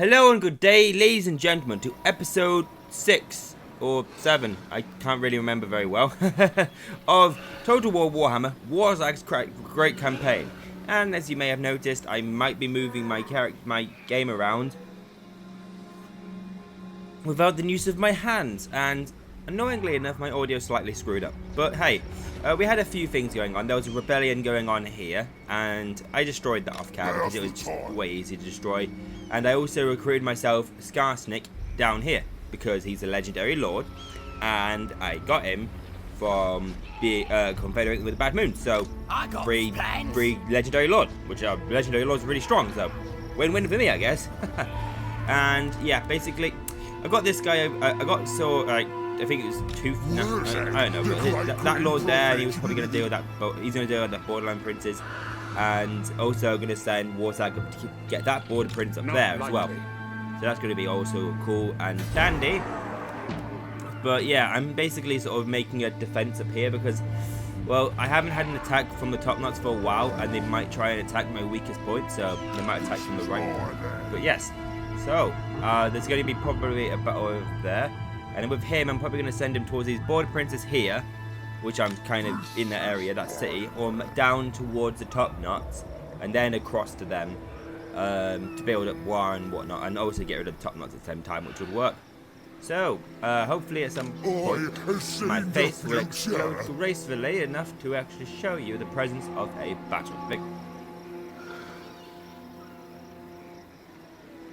Hello and good day, ladies and gentlemen, to episode 6 or 7, I can't really remember very well, of Total War Warhammer, Warzag's great campaign. And as you may have noticed, I might be moving my game around without the use of my hands, and annoyingly enough, my audio is slightly screwed up. But hey, we had a few things going on. There was a rebellion going on here, and I destroyed that off camera because it was just way easy to destroy. And I also recruited myself Skarsnik down here because he's a legendary lord, and I got him from the confederating with the Bad Moon. So free legendary lord, which our legendary lords are really strong. So win-win for me, I guess. And yeah, basically, I got this guy. I think it was Tooth. No, I don't know. But that lord there, he was probably going to deal with that. But he's going to deal with that borderline princes, and also going to send Warzag to get that border prince up there as well. So that's going to be also cool and dandy. But yeah, I'm basically sort of making a defense up here because, well, I haven't had an attack from the top knots for a while, and they might try and attack my weakest point, so they might attack from the right. But yes, so there's going to be probably a battle over there. And with him, I'm probably going to send him towards these border princes here, which I'm kind of in that area, that city, or down towards the top knots, and then across to them to build up war and whatnot, and also get rid of the top knots at the same time, which would work. So, hopefully at some point, my face will explode gracefully enough to actually show you the presence of a battle.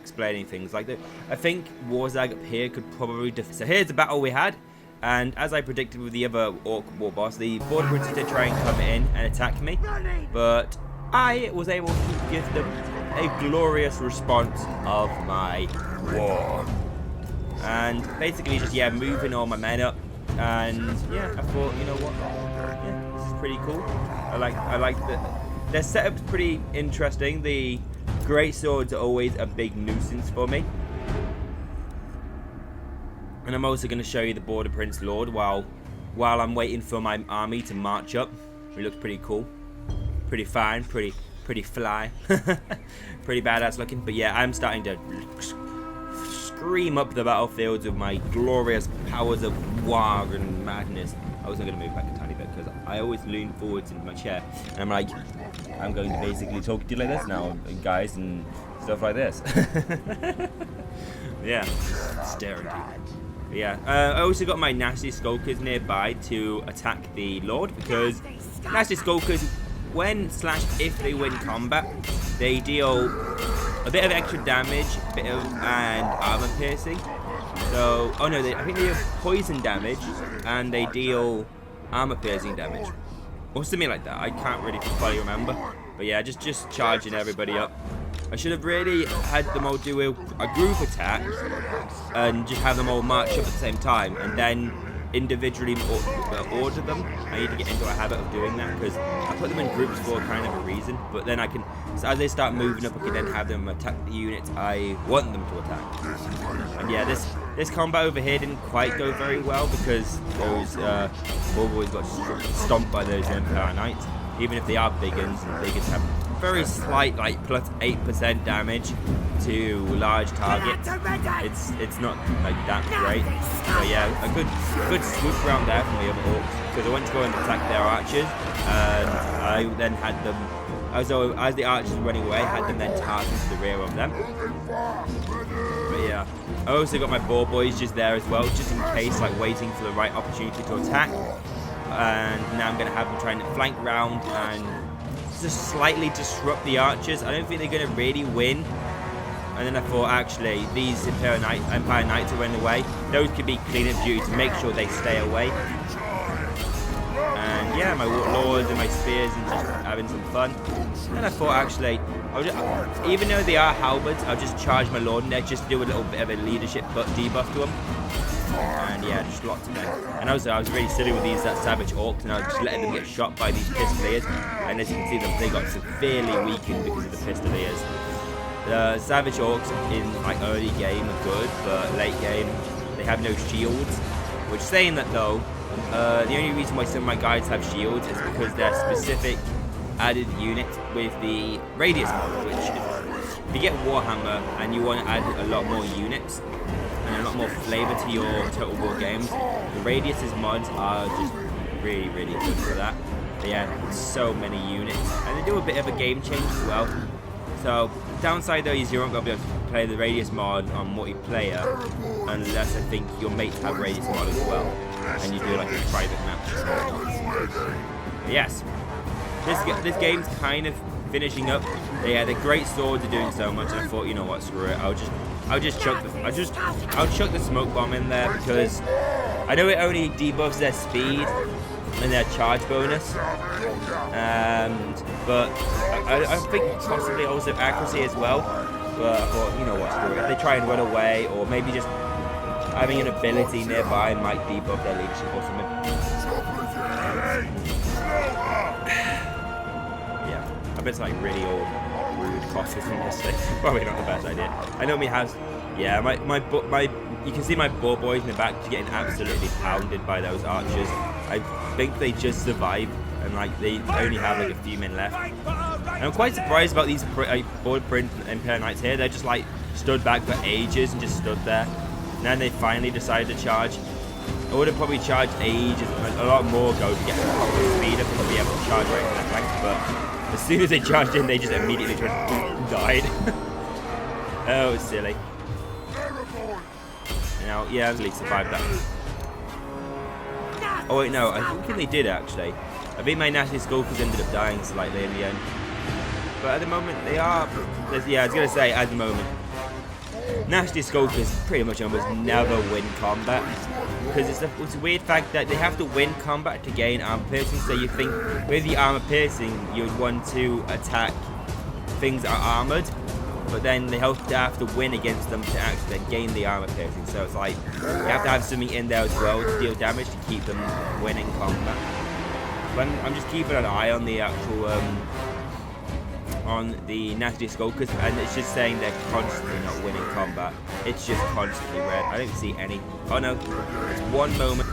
Explaining things like that. I think Warzag up here could probably so here's the battle we had, and as I predicted with the other Orc war boss, the border princes did try and come in and attack me, but I was able to give them a glorious response of my war. And basically just, yeah, moving all my men up, and yeah, I thought, you know what, yeah, this is pretty cool. I like their setup's pretty interesting. The great swords are always a big nuisance for me. And I'm also going to show you the Border Prince Lord while I'm waiting for my army to march up. It looks pretty cool. Pretty fine, pretty fly. Pretty badass looking. But yeah, I'm starting to scream up the battlefields with my glorious powers of war and madness. I was going to move back a tiny bit because I always lean forwards into my chair, and I'm like, I'm going to basically talk to you like this now, guys, and stuff like this. Yeah, staring at you. Yeah, I also got my Nasty Skulkers nearby to attack the Lord, because Nasty Skulkers, when/if they win combat, they deal a bit of extra damage, and armor piercing. So, oh no, I think they deal poison damage, and they deal armor piercing damage, or something like that. I can't really fully remember, but yeah, just charging everybody up. I should have really had them all do a group attack, and just have them all march up at the same time, and then individually order them. I need to get into a habit of doing that, because I put them in groups for kind of a reason, but then I can, so as they start moving up, I can then have them attack the units I want them to attack. And yeah, this combat over here didn't quite go very well, because those boys got stomped by those Empire Knights. Even if they are big uns, and big uns have very slight, like plus 8% damage to large targets. It's not like that great. But yeah, a good swoop round there from the other Orcs, because I went to go and attack their archers, and I then had them, as the archers were running away, had them then target to the rear of them. But yeah, I also got my boar boys just there as well, just in case, like waiting for the right opportunity to attack. And now I'm going to have them trying to flank round and just slightly disrupt the archers. I don't think they're going to really win. And then I thought, actually, these Empire Knights are running away. Those could be clean-up duty to make sure they stay away. And yeah, my warlords and my spears and just having some fun. And I thought, actually, even though they are halberds, I'll just charge my lord in there just to do a little bit of a leadership debuff to them. And yeah, just lots of them. And also, I was really silly with these savage orcs, and I was just letting them get shot by these pistoliers. And as you can see, they got severely weakened because of the pistoliers. The savage orcs in like early game are good, but late game they have no shields. Which, saying that though, the only reason why some of my guys have shields is because they're specific added unit with the radius mod, which if you get Warhammer and you want to add a lot more units and a lot more flavor to your Total War games, the Radius's mods are just really, really good for that. They add so many units, and they do a bit of a game change as well. So, downside though is you won't be able to play the Radius mod on multiplayer unless I think your mates have Radius mod as well, and you do like a private match. But yes, this game's kind of finishing up. Yeah, the great swords are doing so much, and I thought, you know what, screw it. I'll chuck the smoke bomb in there because I know it only debuffs their speed and their charge bonus, but I think possibly also accuracy as well. But I thought, you know what, screw it. If they try and run away, or maybe just having an ability nearby might debuff their leadership or something. Yeah, I bet it's like really old, rude costs from this thing. Probably not the best idea. I know me has. Yeah, you can see my boar boys in the back just getting absolutely pounded by those archers. I think they just survived, and like they only have like a few men left. And I'm quite surprised about these board print Imperial Knights here. They're just like stood back for ages and just stood there. And then they finally decided to charge. I would have probably charged ages, a lot more ago to get the proper speed up and be able to charge right in their flanks. But as soon as they charged in, they just immediately died. Oh, it's silly. Now, yeah, at least survived that. Oh wait, no, I think they did actually. I think my Nasty Skulkers ended up dying slightly in the end. But at the moment, they are... Yeah, I was going to say, at the moment, Nasty Skulkers pretty much almost never win combat. Because it's a weird fact that they have to win combat to gain armor piercing. So you think, with the armor piercing, you would want to attack things that are armored. But then they have to win against them to actually gain the armor piercing. So it's like, you have to have something in there as well to deal damage to keep them winning combat. But I'm just keeping an eye on the actual, on the Nasty Skulkers, and it's just saying they're constantly not winning combat. It's just constantly red. I don't see any. Oh no, it's one moment.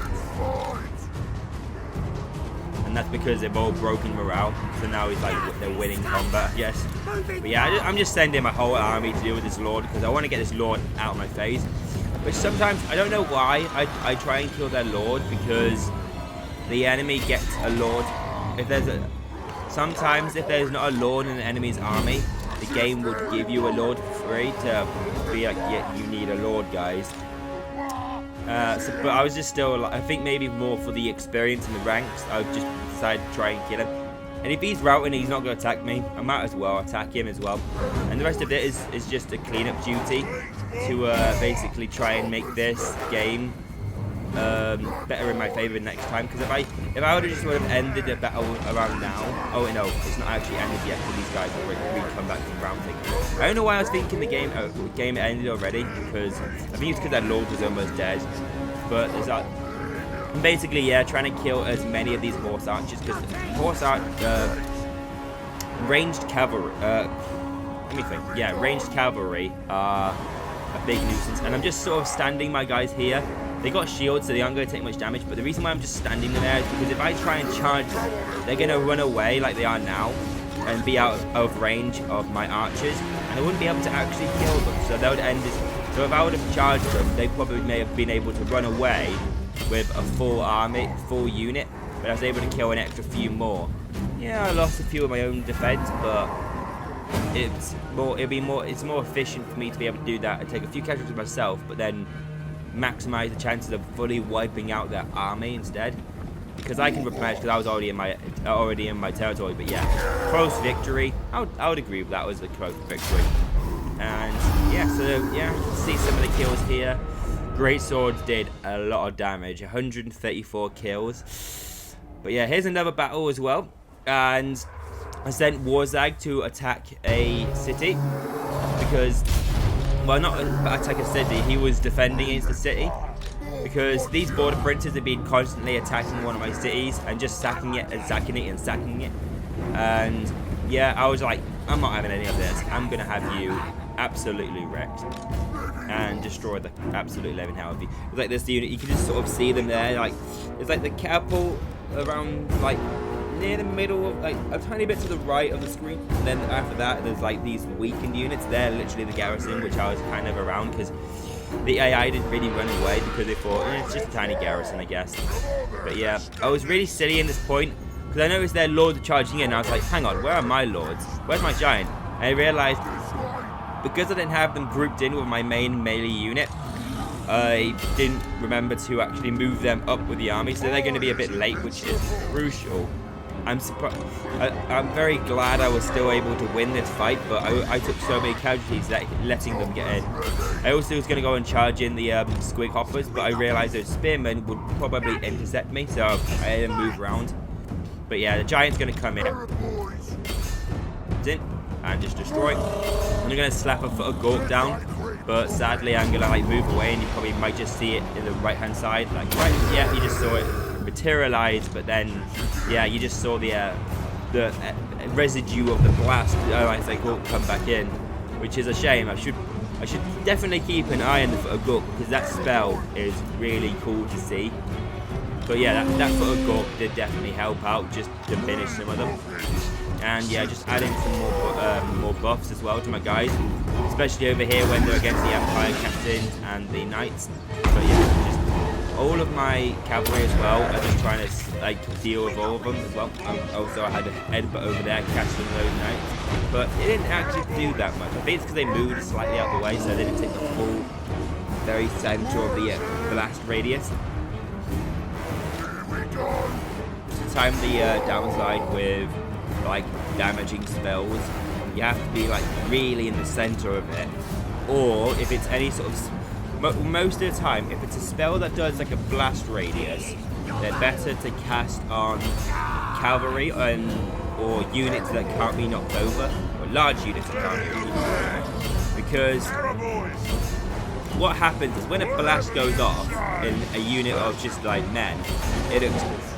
And that's because they've all broken morale, so now it's like they're winning combat, yes. But yeah, I'm just sending my whole army to deal with this Lord, because I want to get this Lord out of my face. Which sometimes, I don't know why, I try and kill their Lord, because the enemy gets a Lord. Sometimes if there's not a Lord in the enemy's army, the game would give you a Lord for free to be like, yeah, you need a Lord, guys. But I was just still, I think maybe more for the experience in the ranks, I would just decide to try and kill him. And if he's routing and he's not going to attack me, I might as well attack him as well. And the rest of it is just a cleanup duty to basically try and make this game better in my favour next time. Because if I would have just sort of ended the battle around now, oh wait, no, it's not actually ended yet because these guys will come back from round thing. I don't know why I was thinking the game ended already, because I think it's because that Lord was almost dead. But there's that. Basically, yeah, trying to kill as many of these horse archers, because horse ranged cavalry. Let me think. Yeah, ranged cavalry are a big nuisance, and I'm just sort of standing my guys here. They got shields, so they aren't going to take much damage, but the reason why I'm just standing them there is because if I try and charge them, they're going to run away like they are now and be out of range of my archers, and I wouldn't be able to actually kill them, so that would end this. So if I would have charged them, they probably may have been able to run away with a full army, full unit, but I was able to kill an extra few more. Yeah, I lost a few of my own defense, but it's more efficient for me to be able to do that and take a few casualties myself, but then maximize the chances of fully wiping out their army instead, because I can replenish, because I was already in my territory. But yeah, close victory. I would agree with that was a close victory. And yeah, so yeah, you can see some of the kills here. Great swords did a lot of damage, 134 kills. But yeah, here's another battle as well, and I sent Warzag to attack a city because, well, not attack a city, he was defending against the city, because these border princes have been constantly attacking one of my cities and just sacking it and sacking it and sacking it. And yeah, I was like, I'm not having any of this. I'm gonna have you absolutely wrecked and destroy the absolute living hell of you. It's like this unit, you can just sort of see them there, like there's like the catapult around, like near the middle of, like, a tiny bit to the right of the screen. And then after that, there's like these weakened units. They're literally the garrison, which I was kind of around because the AI didn't really run away because they thought, it's just a tiny garrison, I guess. But yeah, I was really silly in this point because I noticed their lords were charging in. And I was like, hang on, where are my lords? Where's my giant? And I realized because I didn't have them grouped in with my main melee unit, I didn't remember to actually move them up with the army, so they're going to be a bit late, which is crucial. I'm very glad I was still able to win this fight, but I took so many casualties that letting them get in. I also was going to go and charge in the squig hoppers, but I realized those spearmen would probably intercept me, so I had to move around. But yeah, the giant's going to come in and just destroy. I'm going to slap a foot of Gork down, but sadly I'm going to like move away, and you probably might just see it in the right hand side, like right, yeah, you just saw it materialize, but then yeah, you just saw the residue of the blast. It's like Gork come back in, which is a shame. I should definitely keep an eye on the foot of Gork because that spell is really cool to see. But yeah, that foot of Gork did definitely help out, just to finish some of them. And yeah, just adding some more buffs as well to my guys, especially over here when they're against the Empire captains and the knights. But yeah, just all of my cavalry as well. I'm just trying to like deal with all of them as well. Also, I had a headbutt over there, catching those knights, but it didn't actually do that much. I think it's because they moved slightly out the way, so they didn't take the full, very center of the blast radius. To time the downside with like damaging spells, you have to be like really in the center of it, or if it's any sort of most of the time, if it's a spell that does like a blast radius, they're better to cast on cavalry or units that can't be knocked over, or large units that can't be knocked over, because what happens is when a blast goes off in a unit of just like men, it explodes.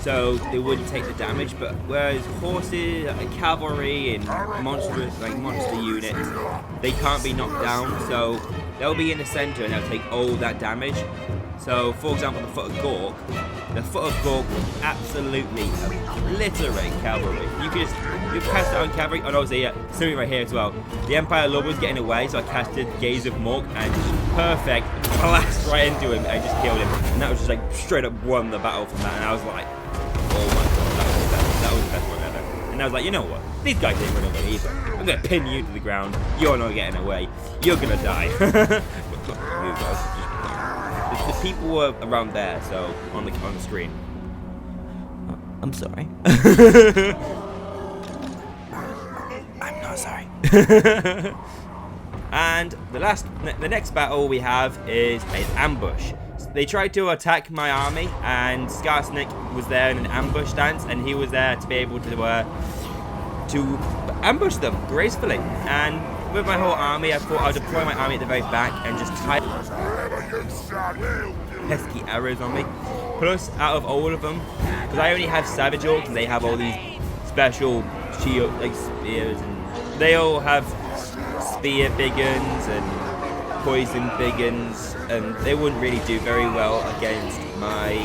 So they wouldn't take the damage, but whereas horses, cavalry, and monster units, they can't be knocked down, so they'll be in the center and they'll take all that damage. So, for example, the foot of Gork will absolutely obliterate cavalry. You cast it on cavalry, and obviously, yeah, see right here as well. The Empire Lord was getting away, so I casted Gaze of Mork and just perfect blast right into him and just killed him. And that was just like straight up won the battle from that, and I was like, oh my god, that was the best one ever. And I was like, you know what? These guys ain't running away either. I'm gonna pin you to the ground. You're not getting away. You're gonna die. The people were around there, so on the screen. I'm sorry. I'm not sorry. And the next battle we have is an ambush. They tried to attack my army, and Skarsnik was there in an ambush stance, and he was there to be able to ambush them gracefully. And with my whole army, I thought I'd deploy my army at the very back and just tie pesky arrows on me. Plus, out of all of them, because I only have Savage Orcs, and they have all these special shield, like spears, and they all have spear biggins and poison biggins, and they wouldn't really do very well against my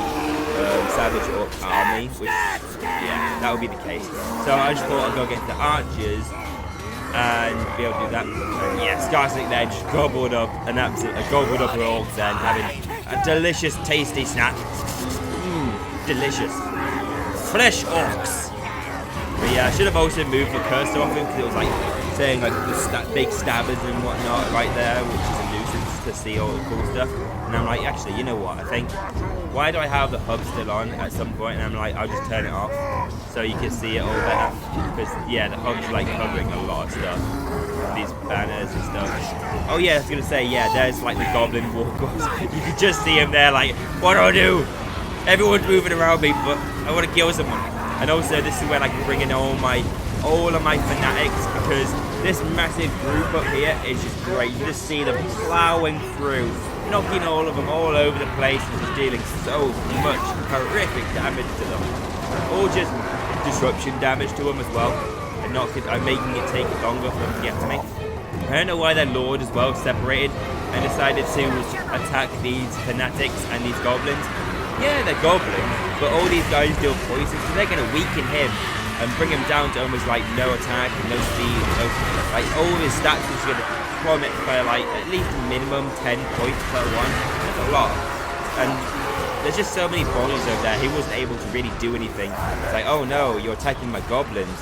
Savage Orc army, which, yeah, that would be the case. So I just thought I'd go against the archers and be able to do that. And yeah, Skarsnik there just gobbled up an gobbled up an orc then, having a delicious, tasty snack. Delicious. Fresh orcs. But yeah, I should have also moved the cursor off him because it was like saying like the big stabbers and whatnot right there, which is a nuisance to see all the cool stuff. And I'm like, actually, you know what? I think, why do I have the hub still on at some point? And I'm like, I'll just turn it off so you can see it all better. Because yeah, the hub's like covering a lot of stuff. These banners and stuff. Oh yeah, I was gonna say, yeah, there's like the goblin walk-offs. You can just see him there like, what do I do? Everyone's moving around me, but I want to kill someone. And also, this is when I can bring in all of my fanatics, because this massive group up here is just great. You just see them plowing through, knocking all of them all over the place, and just dealing so much horrific damage to them. Or just disruption damage to them as well, and I'm making it take longer for them to get to me. I don't know why their lord as well separated and decided to attack these fanatics and these goblins. Yeah, they're goblins, but all these guys deal poison, so they're going to weaken him and bring him down to almost like no attack, no speed, no, like all his stats are going to plummet by like at least minimum 10 points per one. That's a lot. And there's just so many bodies over there, he wasn't able to really do anything. It's like, oh no, you're attacking my goblins.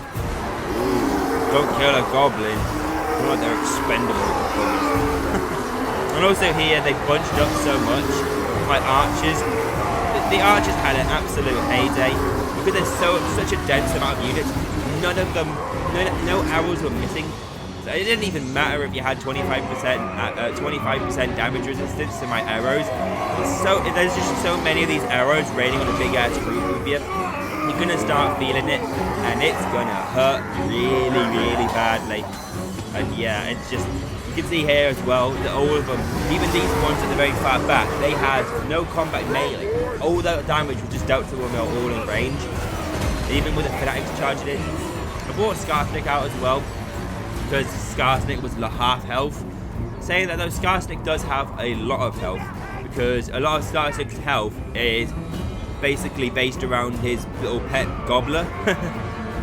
Don't kill a goblin. Oh, they're expendable. And also here, they bunched up so much. My archers, the archers had an absolute heyday. Because there's such a dense amount of units, none of them, no arrows were missing. So it didn't even matter if you had 25% damage resistance to my arrows. So there's just so many of these arrows raining on a big ass group of you. You're gonna start feeling it, and it's gonna hurt really, really badly. And yeah, it's just, you can see here as well that all of them, even these ones at the very far back, they had no combat melee. All that damage was just dealt to them all in range. Even with the fanatics charging in. I brought Skasrnick out as well, because Skarsnik was half health. Saying that though, Skarsnik does have a lot of health, because a lot of Skarsnik's health is basically based around his little pet gobbler.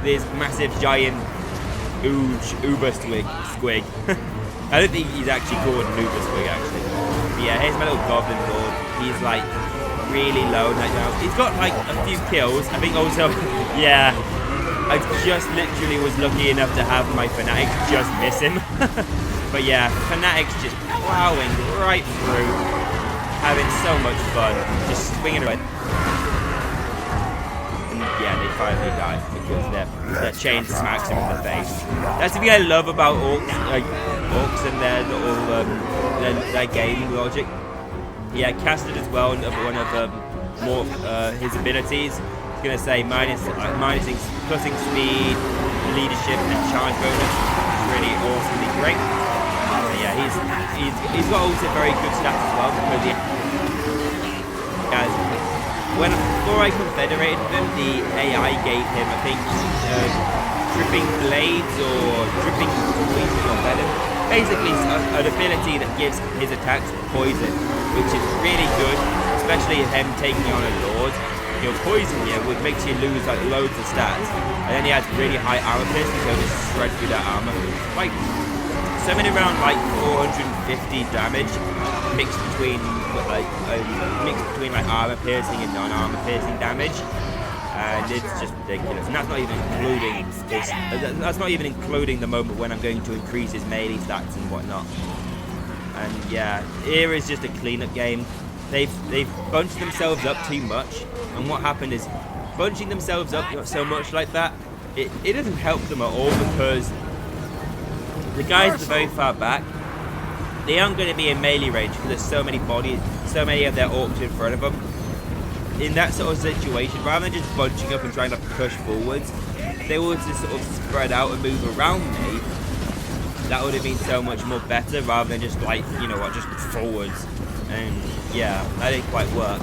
This massive giant uber squig. I don't think he's actually called an uber squig actually. But yeah, here's my little goblin lord. He's like really low right now. He's got like a few kills. I think also, yeah, I just literally was lucky enough to have my fanatics just miss him. But yeah, fanatics just plowing right through, having so much fun, just swinging away. And yeah, they finally die because their chain smacks him in the face. That's the thing I love about orcs and their little their gaming logic. Yeah, casted as well, one of more his abilities. I was gonna say minusing plussing speed, leadership, and charge bonus. It's really awesomely great. But yeah, he's got also very good stats as well because he has. Before I confederated him, the AI gave him, I think, dripping blades or dripping poison or venom. Basically, an ability that gives his attacks poison, which is really good, especially him taking on a lord. He'll poison you, which makes you lose like loads of stats, and then he has really high armor piercing, so he'll just shred through that armor. Like something around like 450 damage, mixed between like armor piercing and non-armor piercing damage, and it's just ridiculous. And that's not even including this. That's not even including the moment when I'm going to increase his melee stats and whatnot. And yeah, here is just a cleanup game. They've bunched themselves up too much, and what happened is bunching themselves up so much like that, it doesn't help them at all, because the guys at the very far back, they aren't going to be in melee range because there's so many bodies, so many of their orcs in front of them. In that sort of situation, rather than just bunching up and trying to push forwards, they will just sort of spread out and move around me. That would have been so much more better rather than just like, you know what, just forwards. And yeah, that didn't quite work.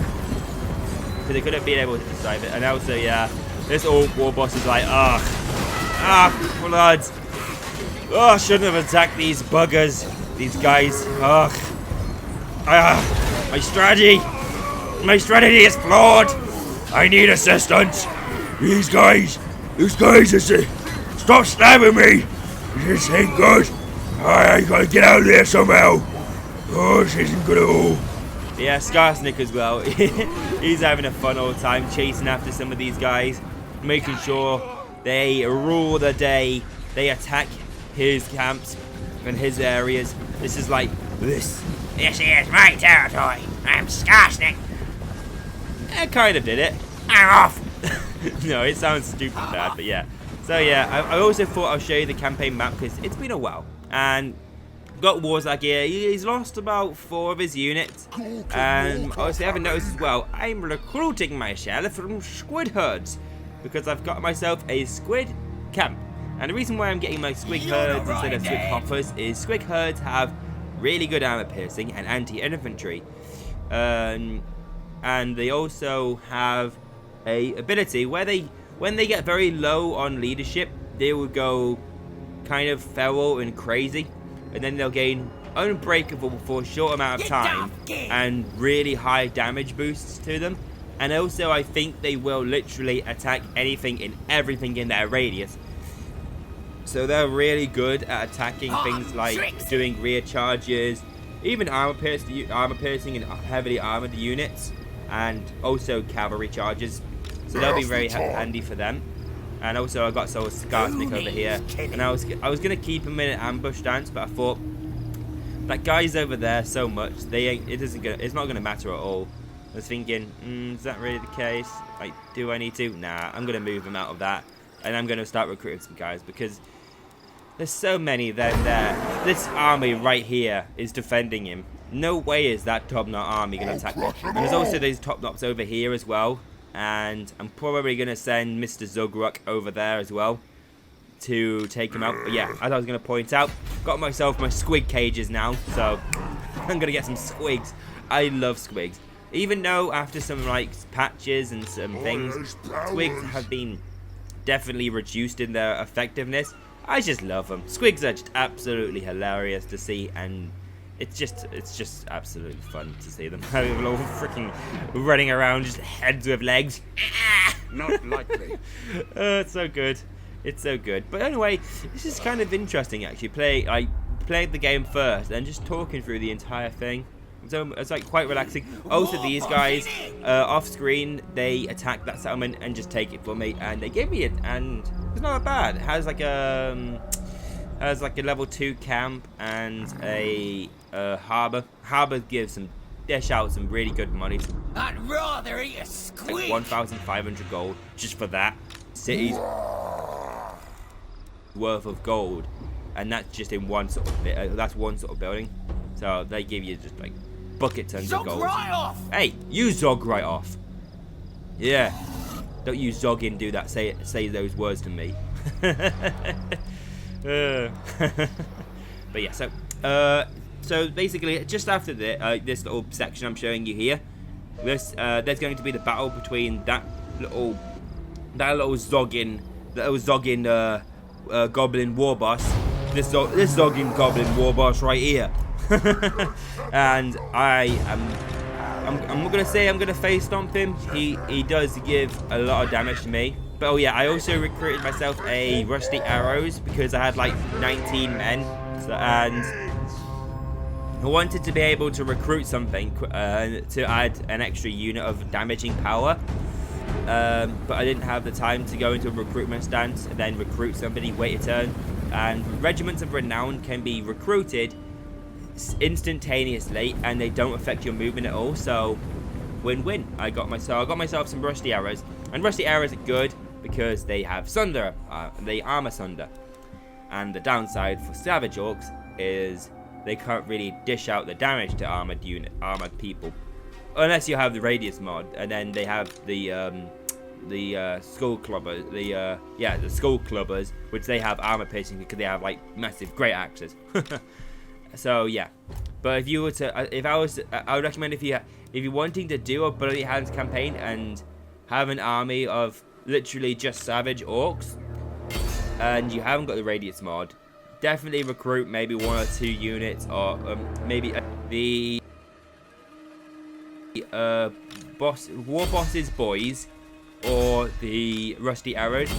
So they could have been able to decide it. And also, yeah, this orc war boss is like, blood. Oh, I shouldn't have attacked these buggers. These guys. My strategy is flawed. I need assistance. These guys stop stabbing me. This ain't good. I gotta get out of there somehow. Oh, this isn't good at all. Yeah, Skarsnik as well. He's having a fun old time chasing after some of these guys, making sure they rule the day. They attack his camps and his areas. This is like, this is my territory. I'm Skarsnik. I kind of did it. I'm off. No, it sounds stupid bad, but yeah. So yeah, I also thought I'll show you the campaign map because it's been a while. And got Warzag here. He's lost about 4 of his units. And obviously I haven't noticed as well, I'm recruiting myself from squid herds because I've got myself a squid camp. And the reason why I'm getting my squig herds instead of squig hoppers is squig herds have really good armor piercing and anti-infantry. And they also have a ability where when they get very low on leadership, they will go kind of feral and crazy, and then they'll gain unbreakable for a short amount of time and really high damage boosts to them. And also, I think they will literally attack anything and everything in their radius. So they're really good at attacking things like doing rear charges, even armor piercing and heavily armored units, and also cavalry charges. So they'll be very handy for them. And also, I got Skarsnik over here, and I was gonna keep him in an ambush stance, but I thought that guy's over there so much it's not gonna matter at all. I was thinking, is that really the case? Like, do I need to? Nah, I'm gonna move him out of that, and I'm gonna start recruiting some guys because there's so many there. This army right here is defending him. No way is that top-knot army gonna attack me. And there's also these top-knots over here as well, and I'm probably gonna send Mr. Zugruk over there as well to take him out. But yeah, as I was gonna point out, got myself my squig cages now, so I'm gonna get some squigs. I love squigs. Even though after some like patches and some things, squigs have been definitely reduced in their effectiveness, I just love them. Squigs are just absolutely hilarious to see, and it's just absolutely fun to see them. They're all freaking running around, just heads with legs. Not likely. It's so good. It's so good. But anyway, this is kind of interesting actually. Playing the game first and just talking through the entire thing. So it's like quite relaxing. Also, these guys off screen, they attack that settlement and just take it for me, and they give me it, and it's not bad. It has like a level 2 camp and a harbor. Harbor gives some dish out some really good money. I'd rather eat a squid. Like 1,500 gold just for that. Cities worth of gold, and that's just in one sort of that's one sort of building. So they give you just like bucket tons of gold. Right off. Hey, you zog right off. Yeah, don't you zog in, do that. Say those words to me. But yeah, so basically, just after this little section I'm showing you here, there's going to be the battle between that little zogging goblin war boss, this zogging goblin war boss right here. And I'm not gonna say I'm gonna face stomp him. He does give a lot of damage to me. But oh yeah, I also recruited myself a rusty arrows because I had like 19 men, and I wanted to be able to recruit something to add an extra unit of damaging power. But I didn't have the time to go into a recruitment stance and then recruit somebody, wait a turn. And regiments of renown can be recruited instantaneously, and they don't affect your movement at all. So win-win. I got myself some rusty arrows, and rusty arrows are good because they have sunder, they armor sunder. And the downside for savage orcs is they can't really dish out the damage to armored people, unless you have the radius mod, and then they have the skull clubbers, the skull clubbers, which they have armor piercing because they have like massive great axes. So yeah, but if you were to, I would recommend if you're wanting to do a bloody hands campaign and have an army of literally just savage orcs, and you haven't got the radius mod, definitely recruit maybe 1 or 2 units, or maybe the war boss's boys, or the rusty arrows.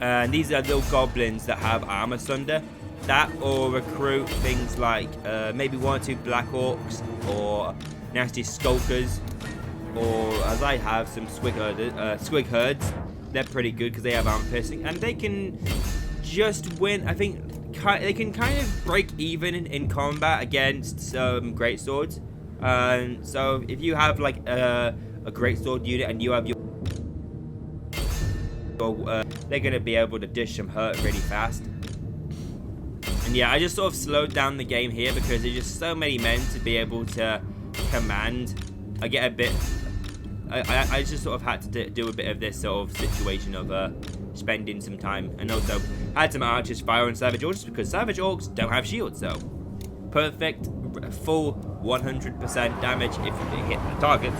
And these are little goblins that have armor sunder. That, or recruit things like maybe 1 or 2 black orcs, or nasty skulkers, or as I have some squig herds. They're pretty good because they have armor piercing, and they can just win. I think they can kind of break even in combat against some great swords. So if you have like a great sword unit and you have your they're gonna be able to dish some hurt really fast. And yeah, I just sort of slowed down the game here because there's just so many men to be able to command. I get a bit. I just sort of had to do a bit of this sort of situation of spending some time, and also had some archers fire on savage orcs because savage orcs don't have shields. So perfect, full 100% damage if they hit the targets.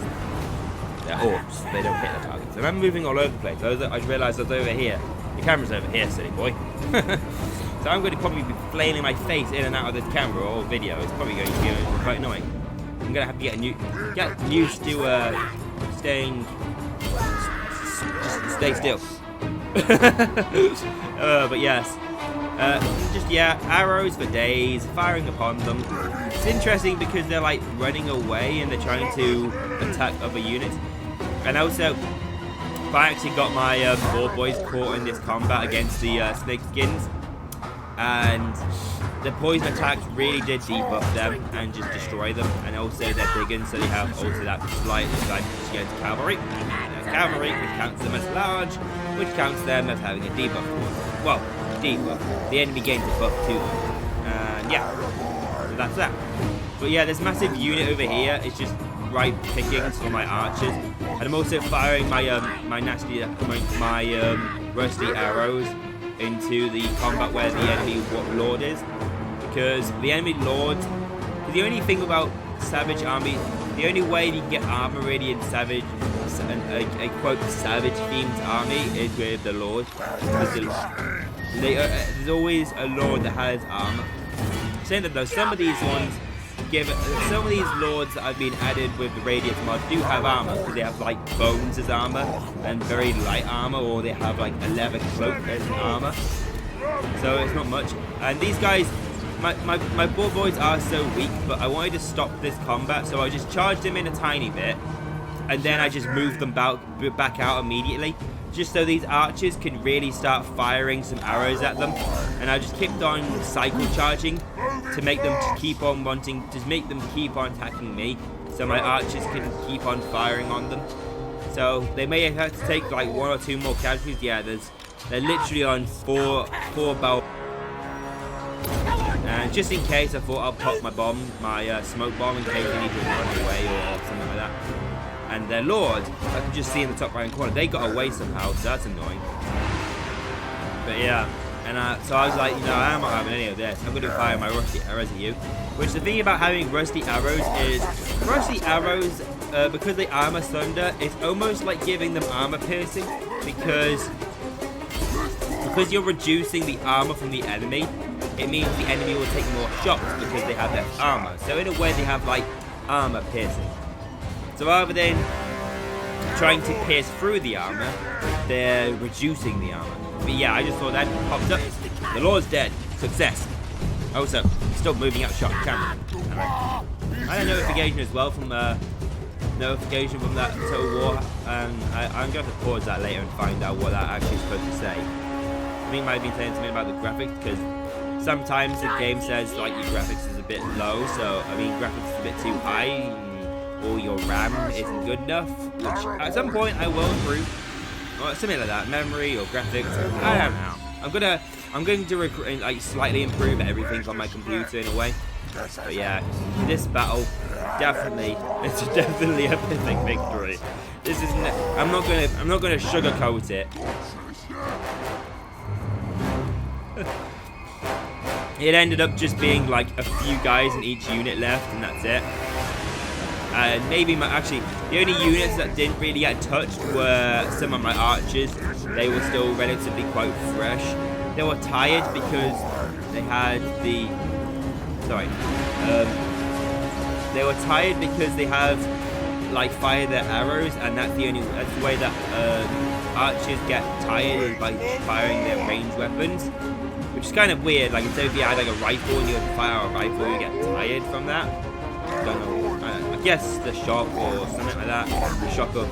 They're orcs, they don't hit the targets. And I'm moving all over the place. I realised I was over here. The camera's over here, silly boy. So I'm going to probably be flailing my face in and out of this camera or video. It's probably going to be quite annoying. I'm going to have to get used to staying. Just stay still. But yes. Just, yeah, arrows for days, firing upon them. It's interesting because they're like running away and they're trying to attack other units. And also, I actually got my War boys caught in this combat against the snake skins. And the poison attacks really did debuff them and just destroy them. And also they're big, so they have also that slight advantage against cavalry. Cavalry, which counts them as large, which counts them as having a debuff. Well, debuff. The enemy gains a buff to them. And yeah, so that's that. But yeah, this massive unit over here is just right pickings for my archers. And I'm also firing my rusty arrows into the combat where the enemy lord is, because the enemy lord, the only thing about savage army, the only way you can get armor really in savage, a quote savage themed army, is with the lord. There's always a lord that has armor. Saying that though, some of these lords that have been added with the radius mod do have armor, because they have like bones as armor and very light armor, or they have like a leather cloak as armor. So it's not much. And these guys, my boar boys are so weak, but I wanted to stop this combat, so I just charged them in a tiny bit, and then I just moved them back out immediately, just so these archers can really start firing some arrows at them. And I just kept on cycle charging to make them keep on attacking me, so my archers can keep on firing on them. So they may have to take like 1 or 2 more casualties. Yeah, they're literally on 4 bow. And just in case, I thought I'll pop my smoke bomb in case they need to run away or something like that. And their lord, I can just see in the top right corner, they got away somehow, so that's annoying. But yeah, and so I was like, you know, I'm not having any of this. I'm going to fire my rusty arrows at you. Which the thing about having rusty arrows is, rusty arrows, because they armor thunder, it's almost like giving them armor piercing, because you're reducing the armor from the enemy. It means the enemy will take more shots because they have less armor. So in a way, they have like armor piercing. So rather than trying to pierce through the armor, they're reducing the armor. But yeah, I just thought that popped up. The Lord's dead. Success. Also, still moving out shot camera. I had a notification as well from that Total War. I'm going to pause that later and find out what that actually is supposed to say. I think it might be saying something about the graphics, because sometimes the game says like your graphics is a bit low. So I mean, graphics is a bit too high, or your RAM isn't good enough, which at some point I will improve, or something like that, memory or graphics. I don't know. I'm going to like slightly improve everything on my computer in a way. But yeah, this battle it's definitely a epic victory. This is I'm not gonna sugarcoat it. It ended up just being like a few guys in each unit left, and that's it. Maybe actually the only units that didn't really get touched were some of my archers. They were still relatively quite fresh. They were tired because they had they were tired because they have like fired their arrows, and that's the way that archers get tired, is by firing their ranged weapons, which is kind of weird. Like, instead if you had like a rifle and you would fire a rifle, you get tired from that. Don't know. I guess the shock or something like that. The shock of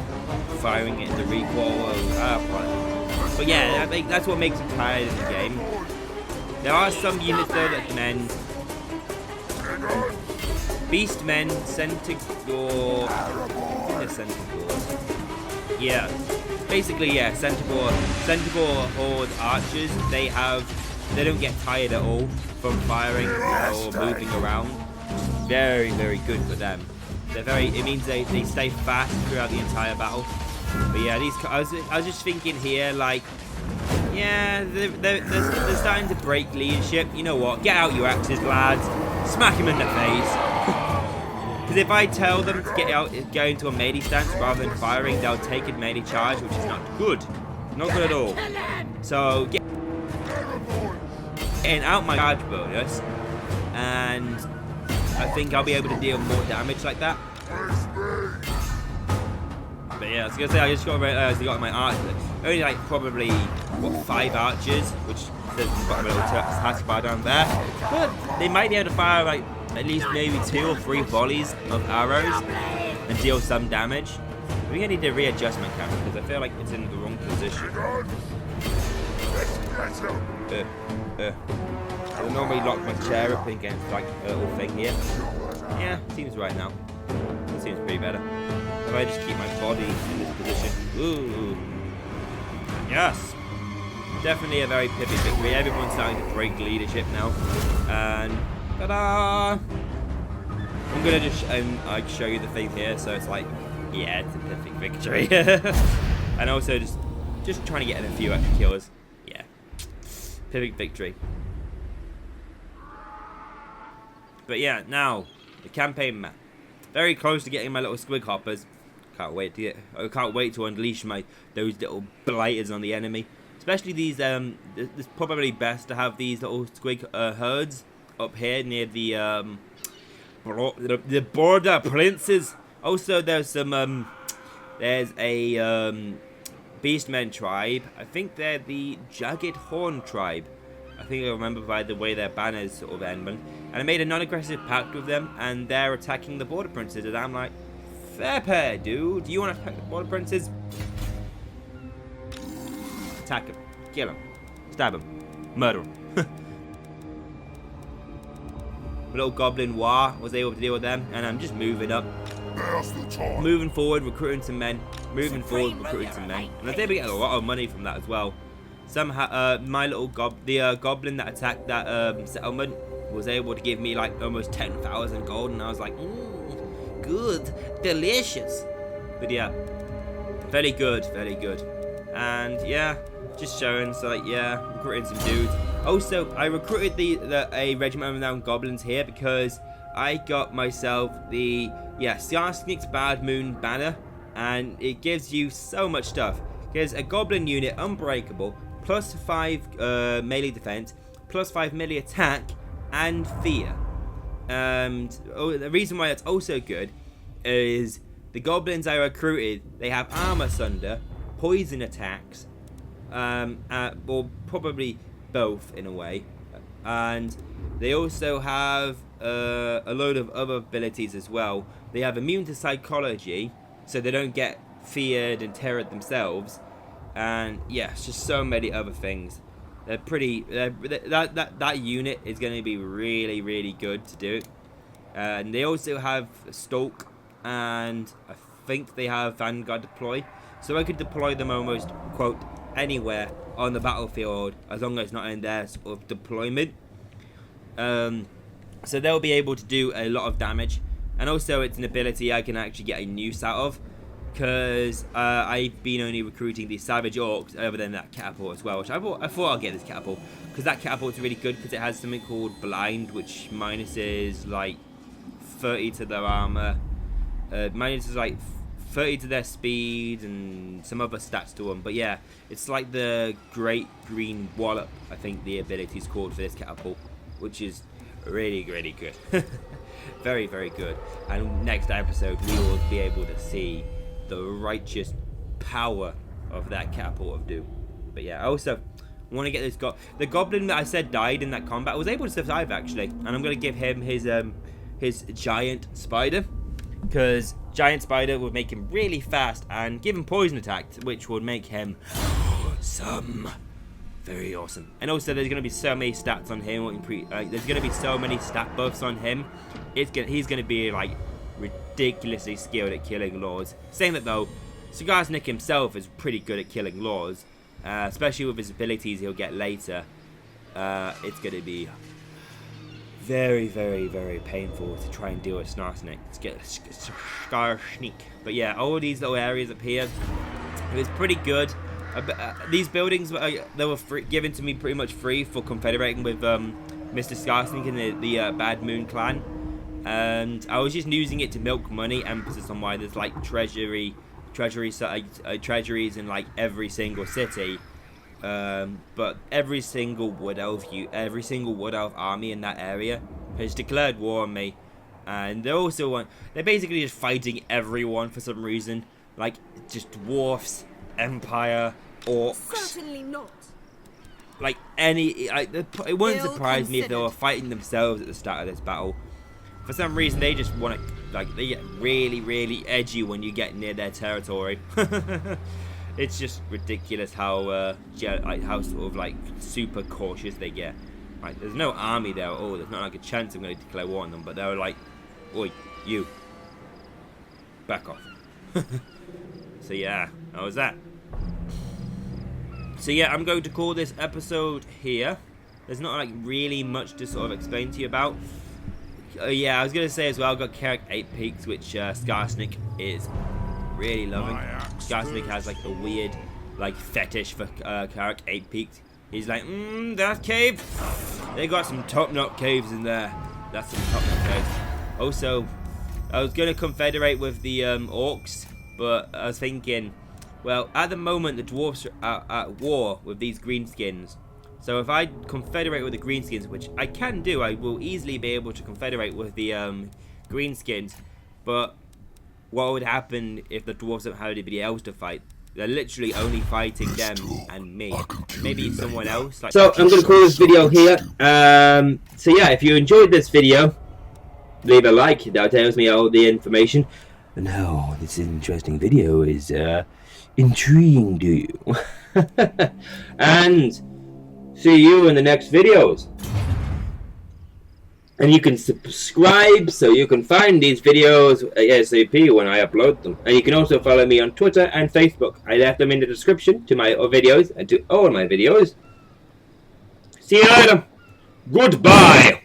firing it into recoil. But yeah, I think that's what makes it tired in the game. There are some units though that can end. Beastmen, Centaur. I think they're Centaurs. Yeah. Basically, yeah, Centaur horde archers. They don't get tired at all from firing or moving around. Very, very good for them. It means they stay fast throughout the entire battle. But yeah, I was just thinking here, like, yeah, they're starting to break leadership. You know what? Get out your axes, lads. Smack him in the face. Because if I tell them to go into a melee stance rather than firing, they'll take a melee charge, which is not good. Not good at all. So getting out my charge bonus, and I think I'll be able to deal more damage like that. But yeah, I was gonna say I just got my arch. Only like probably what 5 archers, which says we've got a little taskbar down there. But they might be able to fire like at least maybe 2 or 3 volleys of arrows and deal some damage. We're gonna need a readjustment camera because I feel like it's in the wrong position. I would normally lock my chair up against like a little thing here. Yeah, seems right now. It seems pretty better. If I just keep my body in this position. Ooh. Yes. Definitely a very pippy victory. Everyone's starting to break leadership now. And ta-da! I'm gonna just like show you the thing here, so it's like, yeah, it's a perfect victory. And also just trying to get in a few extra kills. Yeah. Perfect victory. But yeah, now the campaign map. Very close to getting my little squig hoppers. Can't wait to unleash those little blighters on the enemy. Especially these. It's probably best to have these little squig herds up here near the border princes. Also, there's some. There's a Beastmen tribe. I think they're the Jagged Horn tribe. I think I remember by the way their banners sort of end. And I made a non-aggressive pact with them, and they're attacking the border princes. And I'm like, fair play, dude. Do you want to attack the border princes? Attack them. Kill them. Stab them. Murder them. Little Goblin War was able to deal with them, and I'm just moving up. Moving forward, recruiting some men. Moving forward, recruiting some men. And I was able to get a lot of money from that as well. Somehow, my little goblin that attacked that settlement was able to give me like almost 10,000 gold, and I was like, good, delicious. But yeah, very good, very good. And yeah, just showing, so like, yeah, recruiting some dudes. Also, I recruited a regiment of renowned goblins here because I got myself the Skarsnik's Bad Moon banner, and it gives you so much stuff. There's a goblin unit, unbreakable, plus 5 melee defense, plus 5 melee attack, and fear. The reason why that's also good is the goblins I recruited, they have armor sunder, poison attacks, or probably both in a way, and they also have a load of other abilities as well. They have immune to psychology, so they don't get feared and terrored themselves. And yeah, it's just so many other things. They're pretty. That unit is going to be really, really good to do. And they also have Stalk, and I think they have Vanguard deploy, so I could deploy them almost quote anywhere on the battlefield as long as it's not in their sort of deployment. So they'll be able to do a lot of damage, and also it's an ability I can actually get a noose out of. Because I've been only recruiting these Savage Orcs other than that catapult as well, which I thought I'll get this catapult. Because that catapult's really good because it has something called Blind, which minuses like 30 to their armor. Minuses like 30 to their speed and some other stats to them. But yeah, it's like the Great Green Wallop, I think the ability's called for this catapult. Which is really, really good. Very, very good. And next episode we will be able to see the righteous power of that catapult of doom. But yeah, I also want to get this the goblin that I said died in that combat was able to survive actually, and I'm going to give him his giant spider, because giant spider would make him really fast and give him poison attack, which would make him awesome. Very awesome. And also there's going to be so many stats on him. There's going to be so many stat buffs on him. He's going to be like ridiculously skilled at killing lords. Saying that though, Skarsnik himself is pretty good at killing lords, especially with his abilities he'll get later. It's going to be very, very, very painful to try and deal with Skarsnik. But yeah, all these little areas up here, it was pretty good. These buildings they were given to me pretty much free for confederating with Mr. Skarsnik and the Bad Moon clan. And I was just using it to milk money, emphasis on why there's like treasuries in like every single city. But every single wood elf army in that area has declared war on me, and they're basically just fighting everyone for some reason. like just dwarfs, empire, orcs. Certainly not. Like it wouldn't Ill surprise me if they were considered. fighting themselves at the start of this battle. For some reason, they just want to, like, they get really, really edgy when you get near their territory. It's just ridiculous how, how sort of like super cautious they get. Like, there's no army there at all. There's not like a chance I'm going to declare war on them. But they're like, oi, you, back off. So yeah, that was that. So yeah, I'm going to call this episode here. There's not like really much to sort of explain to you about. Yeah, I was going to say as well, I've got Carrick 8 Peaks, which Skarsnik is really loving. Skasrnick has like a weird like fetish for Carrick 8 Peaks. He's like, that cave, they got some top-notch caves in there. That's some top-notch caves. Also, I was going to confederate with the orcs, but I was thinking, well, at the moment the dwarves are at war with these greenskins. So if I confederate with the greenskins, which I can do, I will easily be able to confederate with the greenskins. But what would happen if the dwarves don't have anybody else to fight? They're literally only fighting them and me. Maybe someone else. Like, so I'm going to call this video here. So yeah, if you enjoyed this video, leave a like. That tells me all the information. And how this interesting video is intriguing to you. And see you in the next videos. And you can subscribe so you can find these videos ASAP when I upload them. And you can also follow me on Twitter and Facebook. I left them in the description to my videos and to all my videos. See you later. Goodbye.